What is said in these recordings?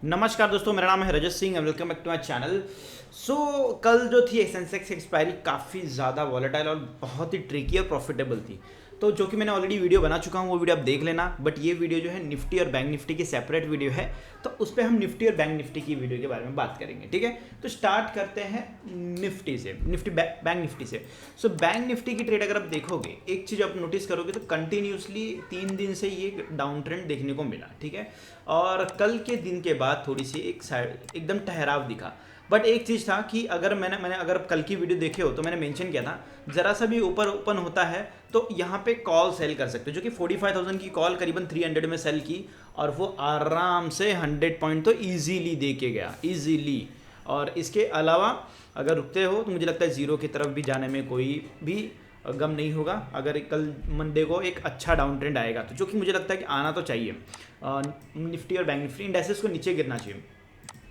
नमस्कार दोस्तों, मेरा नाम है Rajat Singh and welcome back to my channel. कल जो थी सेंसेक्स एक्सपायरी काफ़ी ज़्यादा वॉलेटाइल और बहुत ही ट्रिकी और प्रॉफिटेबल थी। तो जो कि मैंने ऑलरेडी वीडियो बना चुका हूँ, वो वीडियो आप देख लेना। बट ये वीडियो जो है निफ्टी और बैंक निफ्टी की सेपरेट वीडियो है, तो उस पर हम निफ्टी और बैंक निफ्टी की वीडियो के बारे में बात करेंगे। ठीक है, तो स्टार्ट करते हैं निफ्टी से, बैंक निफ्टी से। बैंक निफ्टी की ट्रेड अगर आप देखोगे, एक चीज़ आप नोटिस करोगे तो कंटिन्यूसली 3 दिन से ये डाउन ट्रेंड देखने को मिला। ठीक है, और कल के दिन के बाद थोड़ी सी एक साइड एकदम ठहराव दिखा। बट एक चीज़ था कि अगर मैंने अगर कल की वीडियो देखे हो तो मैंने मेंशन किया था, ज़रा सा भी ऊपर ओपन होता है तो यहाँ पे कॉल सेल कर सकते हो, जो कि 45,000 की कॉल करीबन 300 में सेल की और वो आराम से 100 पॉइंट तो ईजीली दे के गया, ईजीली। और इसके अलावा अगर रुकते हो तो मुझे लगता है ज़ीरो की तरफ भी जाने में कोई भी गम नहीं होगा, अगर कल मंडे को एक अच्छा डाउन ट्रेंड आएगा तो, जो कि मुझे लगता है कि आना तो चाहिए। निफ्टी और बैंक निफ्टी इंडेक्सेस को नीचे गिरना चाहिए।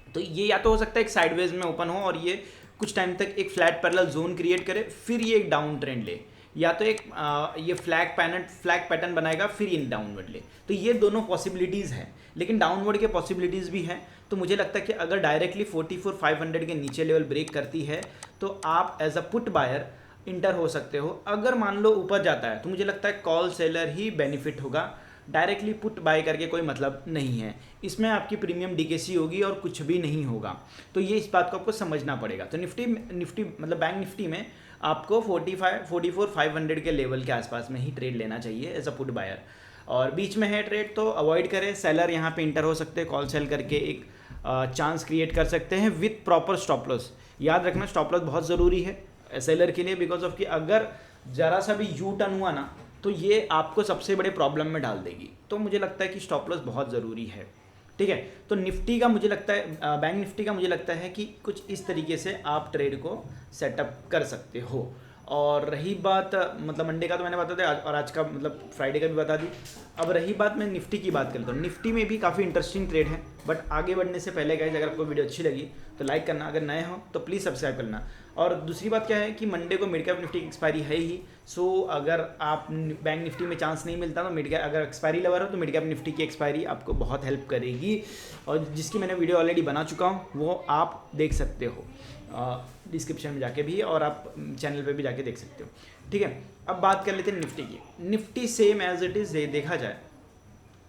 तो ये या तो हो सकता है एक साइडवेज में ओपन हो और ये कुछ टाइम तक एक फ्लैट पैरेलल जोन क्रिएट करे, फिर ये एक डाउन ट्रेंड ले, या तो एक ये फ्लैग पैटर्न बनाएगा फिर ये डाउनवर्ड ले। तो ये दोनों पॉसिबिलिटीज़ हैं, लेकिन डाउनवर्ड के पॉसिबिलिटीज़ भी हैं। तो मुझे लगता है कि अगर डायरेक्टली 44,500 के नीचे लेवल ब्रेक करती है तो आप as a put buyer enter हो सकते हो। अगर मान लो ऊपर जाता है तो मुझे लगता है कॉल सेलर ही बेनिफिट होगा, डायरेक्टली पुट बाय करके कोई मतलब नहीं है। इसमें आपकी प्रीमियम डीकेसी होगी और कुछ भी नहीं होगा। तो ये इस बात को आपको समझना पड़ेगा। तो निफ्टी मतलब बैंक निफ्टी में आपको 44,500 के लेवल के आसपास में ही ट्रेड लेना चाहिए एज अ पुट बायर। और बीच में है ट्रेड तो अवॉइड करें। सेलर यहाँ पे इंटर हो सकते हैं, कॉल सेल करके एक चांस क्रिएट कर सकते हैं विथ प्रॉपर स्टॉप लॉस। याद रखना स्टॉप लॉस बहुत ज़रूरी है सेलर के लिए, बिकॉज ऑफ कि अगर ज़रा सा भी यू टर्न हुआ ना तो ये आपको सबसे बड़े प्रॉब्लम में डाल देगी। तो मुझे लगता है कि स्टॉप लॉस बहुत ज़रूरी है। ठीक है, तो निफ्टी का मुझे लगता है, बैंक निफ्टी का मुझे लगता है कि कुछ इस तरीके से आप ट्रेड को सेटअप कर सकते हो। और रही बात मतलब मंडे का तो मैंने बता दिया, और आज का मतलब फ्राइडे का भी बता दी। अब रही बात, मैं निफ्टी की बात करता हूँ। निफ्टी में भी काफ़ी इंटरेस्टिंग ट्रेड है, बट आगे बढ़ने से पहले गाइस अगर आपको वीडियो अच्छी लगी तो लाइक करना, अगर नए हो तो प्लीज़ सब्सक्राइब करना। और दूसरी बात क्या है कि मंडे को मिड कैप निफ्टी की एक्सपायरी है ही। अगर आप बैंक निफ्टी में चांस नहीं मिलता तो मिड कैप, अगर एक्सपायरी लवर हो तो मिड कैप निफ्टी की एक्सपायरी आपको बहुत हेल्प करेगी, और जिसकी मैंने वीडियो ऑलरेडी बना चुका हूँ, वो आप देख सकते हो डिस्क्रिप्शन में जाके भी, और आप चैनल पे भी जाके देख सकते हो। ठीक है, अब बात कर लेते हैं निफ्टी की। Nifty same as it is देखा जाए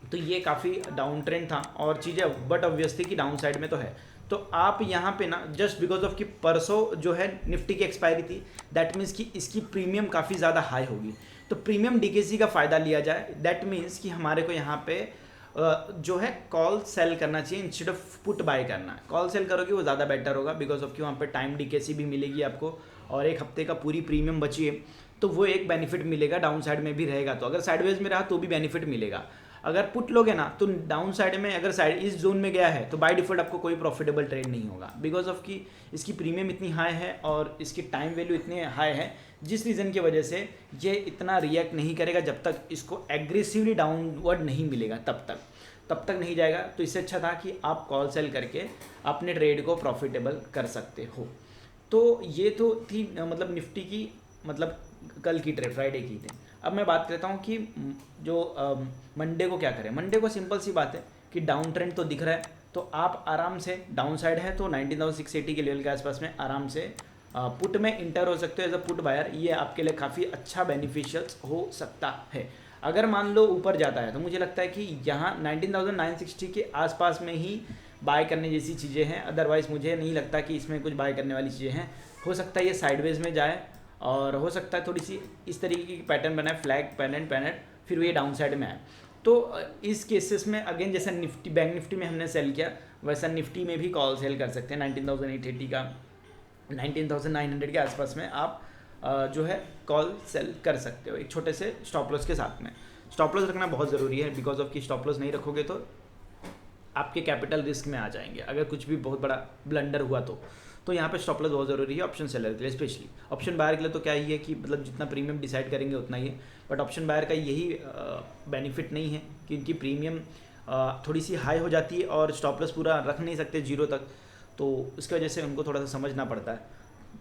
तो ये काफ़ी डाउन ट्रेंड था और चीज़ें बट ऑब्वियसली कि डाउन साइड में तो है। तो आप यहाँ पे ना जस्ट बिकॉज ऑफ कि परसों जो है निफ्टी की एक्सपायरी थी, दैट मीन्स कि इसकी प्रीमियम काफ़ी ज़्यादा हाई होगी। तो प्रीमियम डीकेसी का फ़ायदा लिया जाए, दैट मीन्स कि हमारे को यहाँ पे जो है कॉल सेल करना चाहिए इंस्टेड ऑफ पुट बाय करना। कॉल सेल करोगे वो ज़्यादा बेटर होगा, बिकॉज ऑफ कि वहाँ पे टाइम डीकेसी भी मिलेगी आपको, और एक हफ्ते का पूरी प्रीमियम बची है तो वो एक बेनिफिट मिलेगा। डाउन साइड में भी रहेगा तो, अगर साइडवेज में रहा तो भी बेनिफिट मिलेगा। अगर पुट लोगे ना तो डाउन साइड में अगर साइड इस जोन में गया है तो बाय डिफॉल्ट आपको कोई प्रॉफिटेबल ट्रेड नहीं होगा, बिकॉज ऑफ कि इसकी प्रीमियम इतनी हाई है और इसकी टाइम वैल्यू इतनी हाई है, जिस रीज़न की वजह से ये इतना रिएक्ट नहीं करेगा जब तक इसको एग्रेसिवली डाउनवर्ड नहीं मिलेगा, तब तक नहीं जाएगा। तो इससे अच्छा था कि आप कॉल सेल करके अपने ट्रेड को प्रॉफिटेबल कर सकते हो। तो ये तो थी मतलब निफ्टी की, मतलब कल की ट्रेड, फ्राइडे की थी। अब मैं बात करता हूँ कि जो मंडे को क्या करें। मंडे को सिंपल सी बात है कि डाउन ट्रेंड तो दिख रहा है, तो आप आराम से, डाउन साइड है तो 19,680 के लेवल के आसपास में आराम से पुट में इंटर हो सकते हो एज अ पुट बायर। ये आपके लिए काफ़ी अच्छा बेनिफिशियल हो सकता है। अगर मान लो ऊपर जाता है तो मुझे लगता है कि यहाँ 19,960 के आसपास में ही बाय करने जैसी चीज़ें हैं, अदरवाइज़ मुझे नहीं लगता कि इसमें कुछ बाय करने वाली चीज़ें हैं। हो सकता है ये साइडवेज में जाए, और हो सकता है थोड़ी सी इस तरीके की पैटर्न बनाए, फ्लैग पैटर्न, फिर ये डाउन साइड में आए। तो इस केसेस में अगेन जैसा निफ्टी बैंक निफ्टी में हमने सेल किया, वैसा निफ्टी में भी कॉल सेल कर सकते हैं। 19,880 का 19,900 के आसपास में आप जो है कॉल सेल कर सकते हो एक छोटे से स्टॉप लॉस के साथ में। स्टॉप लॉस रखना बहुत ज़रूरी है, बिकॉज ऑफ कि स्टॉप लॉस नहीं रखोगे तो आपके कैपिटल रिस्क में आ जाएंगे अगर कुछ भी बहुत बड़ा ब्लंडर हुआ तो यहाँ पे स्टॉप लॉस बहुत ज़रूरी है ऑप्शन सेलर के लिए स्पेशली। ऑप्शन बायर के लिए तो क्या ही है कि मतलब जितना प्रीमियम डिसाइड करेंगे उतना ही है, बट ऑप्शन बायर का यही बेनिफिट नहीं है कि इनकी प्रीमियम थोड़ी सी हाई हो जाती है और स्टॉप लॉस पूरा रख नहीं सकते जीरो तक, तो उसकी वजह से उनको थोड़ा सा समझना पड़ता है।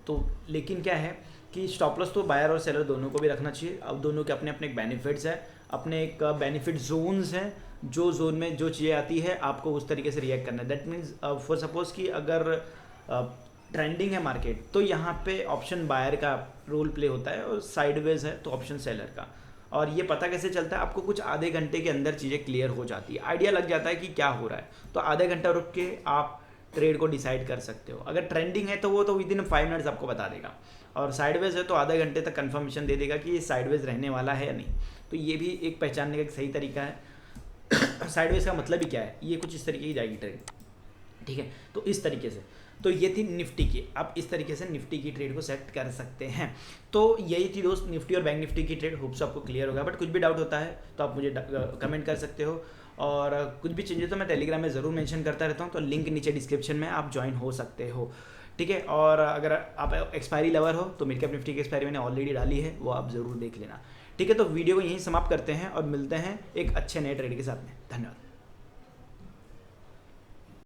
तो लेकिन क्या है कि स्टॉप लॉस तो बायर और सेलर दोनों को भी रखना चाहिए। अब दोनों के अपने अपने बेनिफिट्स हैं, अपने एक बेनिफिट जोन्स हैं, जो जोन में जो चीज़ें आती है आपको उस तरीके से रिएक्ट करना है। दैट मीन्स फॉर सपोज कि अगर ट्रेंडिंग है मार्केट तो यहाँ पे ऑप्शन बायर का रोल प्ले होता है और साइडवेज है तो ऑप्शन सेलर का। और ये पता कैसे चलता है, आपको कुछ आधे घंटे के अंदर चीज़ें क्लियर हो जाती है, आइडिया लग जाता है कि क्या हो रहा है। तो आधे घंटा रुक के आप ट्रेड को डिसाइड कर सकते हो। अगर ट्रेंडिंग है तो वो तो विद इन 5 मिनट्स आपको बता देगा, और साइडवेज है तो आधे घंटे तक कंफर्मेशन दे देगा कि ये साइडवेज रहने वाला है या नहीं। तो ये भी एक पहचानने का एक सही तरीका है। साइडवेज का मतलब ही क्या है, ये कुछ इस तरीके की जाएगी ट्रेड, ठीक है। तो इस तरीके से, तो ये थी निफ्टी की। आप इस तरीके से निफ्टी की ट्रेड को सेट कर सकते हैं। तो यही थी दोस्त निफ्टी और बैंक निफ्टी की ट्रेड। होप्स आपको क्लियर होगा, बट कुछ भी डाउट होता है तो आप मुझे कमेंट कर सकते हो, और कुछ भी चेंजेस तो मैं टेलीग्राम में ज़रूर मेंशन करता रहता हूँ, तो लिंक नीचे डिस्क्रिप्शन में आप ज्वाइन हो सकते हो, ठीक है। और अगर आप एक्सपायरी लवर हो तो मिड कैप निफ्टी की एक्सपायरी मैंने ऑलरेडी डाली है, वो आप ज़रूर देख लेना, ठीक है। तो वीडियो को यहीं समाप्त करते हैं और मिलते हैं एक अच्छे नए ट्रेड के साथ में। धन्यवाद।